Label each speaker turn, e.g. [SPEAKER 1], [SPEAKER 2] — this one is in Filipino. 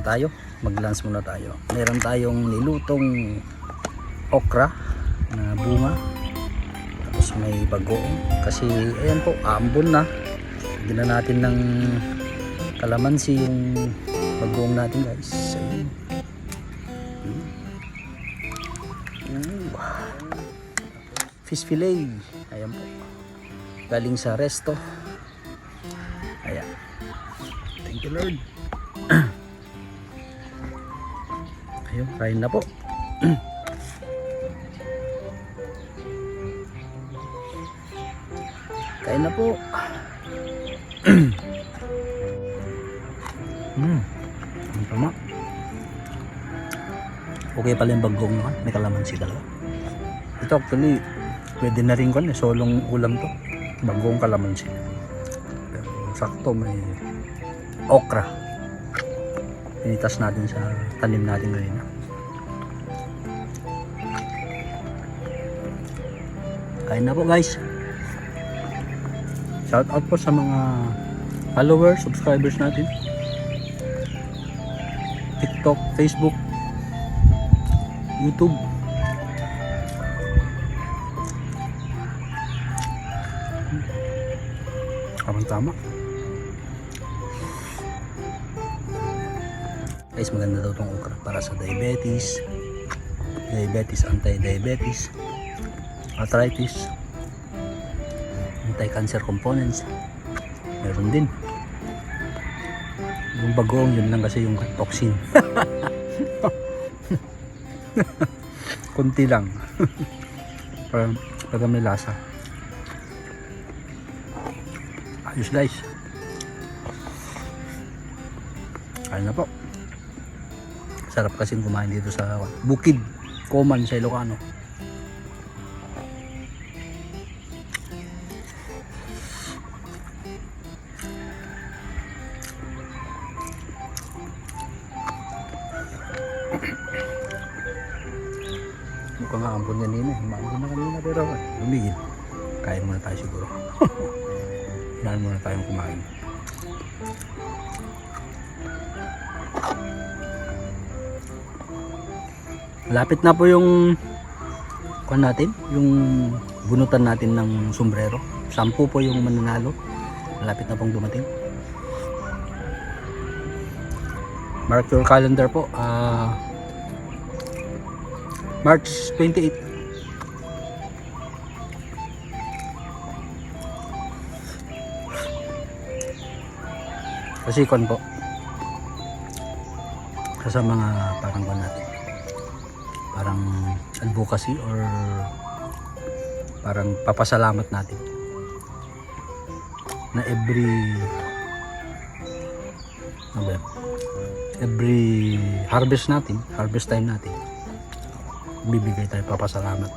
[SPEAKER 1] tayo, mag-lunch muna tayo. Meron tayong nilutong okra na bunga, tapos may bagoong, kasi ayan po, aambon na. Lagyan na natin ng kalamansi yung bagoong natin, guys. Ayun. Fish fillet, ayan po, galing sa resto. Ayan, thank you Lord. Ayun, kain na po. Kain na po. Ang tama. Okay pala yung bagong, may kalamansi talaga. Ito actually pwede na rin ko, solong ulam to, bagong kalamansi. Pero sakto, may okra, pinitas natin sa tanim natin ngayon. Kain na po guys. Shout out po sa mga followers, subscribers natin, TikTok, Facebook, YouTube. Tama guys, maganda daw itong okra para sa diabetes, anti-diabetes, arthritis, anti-cancer components. Meron din yung bagoong, yun lang kasi yung toxin. Kunti lang. para may lasa. Ayos guys. Ayun na po. Sarap kasing kumain dito sa Bukid Coman sa Ilocano. Mukhang aambon na nina. Maambon na kanina pero lumigil. Kain muna tayo siguro. Hinaan muna tayong kumain. Lapit na po yung kuwan natin, yung bunutan natin ng sombrero. 10 po yung mananalo. Malapit na pong dumating. Mark your calendar po. March 28. Kasi kon po sa mga parang kon natin, parang advocacy or parang papasalamat natin na every harvest time natin bibigay tayo papasalamat.